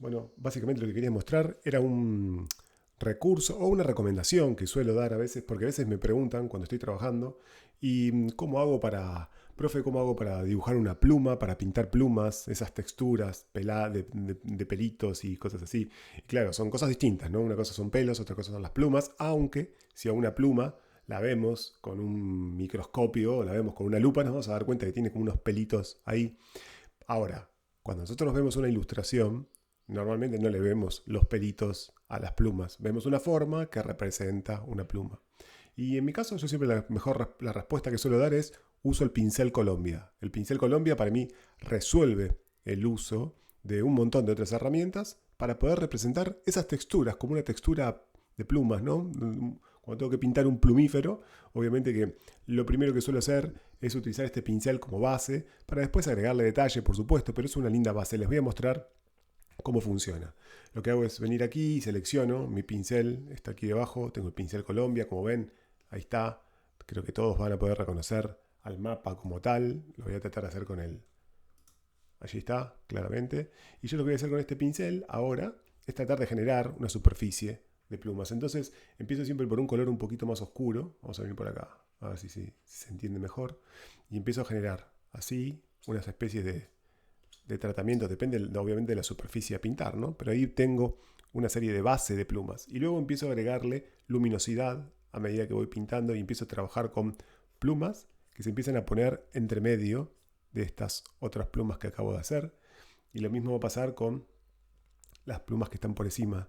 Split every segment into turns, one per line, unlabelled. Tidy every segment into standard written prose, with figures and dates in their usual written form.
Bueno, básicamente lo que quería mostrar era un recurso o una recomendación que suelo dar a veces, porque a veces me preguntan cuando estoy trabajando, ¿y cómo hago profe, cómo hago para dibujar una pluma, para pintar plumas, esas texturas de pelitos y cosas así? Y claro, son cosas distintas, ¿no? Una cosa son pelos, otra cosa son las plumas, aunque si a una pluma la vemos con un microscopio o la vemos con una lupa, nos vamos a dar cuenta que tiene como unos pelitos ahí. Ahora, cuando nosotros vemos una ilustración, normalmente no le vemos los pelitos a las plumas. Vemos una forma que representa una pluma. Y en mi caso, yo siempre la respuesta que suelo dar es uso el pincel Colombia. El pincel Colombia para mí resuelve el uso de un montón de otras herramientas para poder representar esas texturas como una textura de plumas, ¿no? Cuando tengo que pintar un plumífero, obviamente que lo primero que suelo hacer es utilizar este pincel como base para después agregarle detalle, por supuesto, pero es una linda base. Les voy a mostrar cómo funciona. Lo que hago es venir aquí y selecciono mi pincel, está aquí debajo, tengo el pincel Colombia, como ven, ahí está. Creo que todos van a poder reconocer al mapa como tal. Lo voy a tratar de hacer con él. Allí está, claramente. Y yo lo que voy a hacer con este pincel ahora es tratar de generar una superficie de plumas. Entonces empiezo siempre por un color un poquito más oscuro. Vamos a venir por acá, a ver si se entiende mejor. Y empiezo a generar así unas especies de tratamientos, depende obviamente de la superficie a pintar, ¿no? Pero ahí tengo una serie de base de plumas. Y luego empiezo a agregarle luminosidad a medida que voy pintando y empiezo a trabajar con plumas que se empiezan a poner entre medio de estas otras plumas que acabo de hacer. Y lo mismo va a pasar con las plumas que están por encima,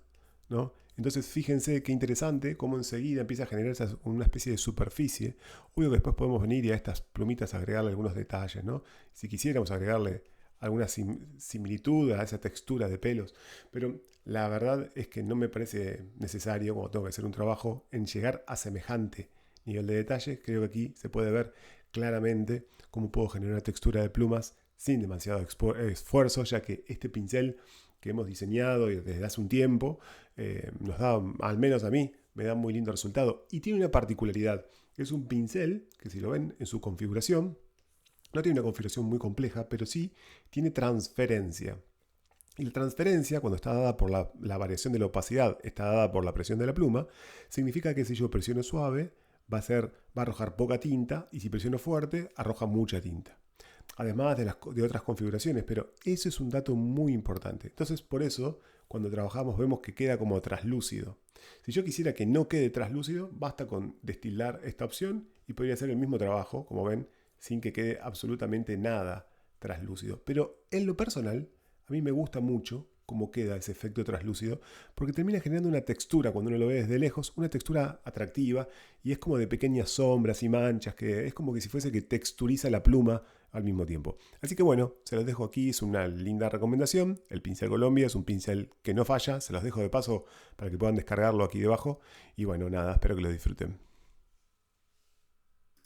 ¿no? Entonces fíjense qué interesante cómo enseguida empieza a generarse una especie de superficie. Obvio que después podemos venir y a estas plumitas agregarle algunos detalles, ¿no? Si quisiéramos agregarle alguna similitud a esa textura de pelos, pero la verdad es que no me parece necesario cuando tengo que hacer un trabajo en llegar a semejante nivel de detalle. Creo que aquí se puede ver claramente cómo puedo generar una textura de plumas sin demasiado esfuerzo, ya que este pincel que hemos diseñado desde hace un tiempo nos da, al menos a mí, me da muy lindo resultado. Y tiene una particularidad, es un pincel que, si lo ven en su configuración, no tiene una configuración muy compleja, pero sí tiene transferencia. Y la transferencia, cuando está dada por la variación de la opacidad, está dada por la presión de la pluma, significa que si yo presiono suave, va a arrojar poca tinta, y si presiono fuerte, arroja mucha tinta. Además de otras configuraciones, pero eso es un dato muy importante. Entonces, por eso, cuando trabajamos vemos que queda como traslúcido. Si yo quisiera que no quede traslúcido, basta con destilar esta opción y podría hacer el mismo trabajo, como ven, sin que quede absolutamente nada traslúcido. Pero en lo personal, a mí me gusta mucho cómo queda ese efecto traslúcido, porque termina generando una textura, cuando uno lo ve desde lejos, una textura atractiva, y es como de pequeñas sombras y manchas, que es como que si fuese que texturiza la pluma al mismo tiempo. Así que bueno, se los dejo aquí, es una linda recomendación. El pincel Colombia es un pincel que no falla, se los dejo de paso para que puedan descargarlo aquí debajo. Y bueno, nada, espero que lo disfruten.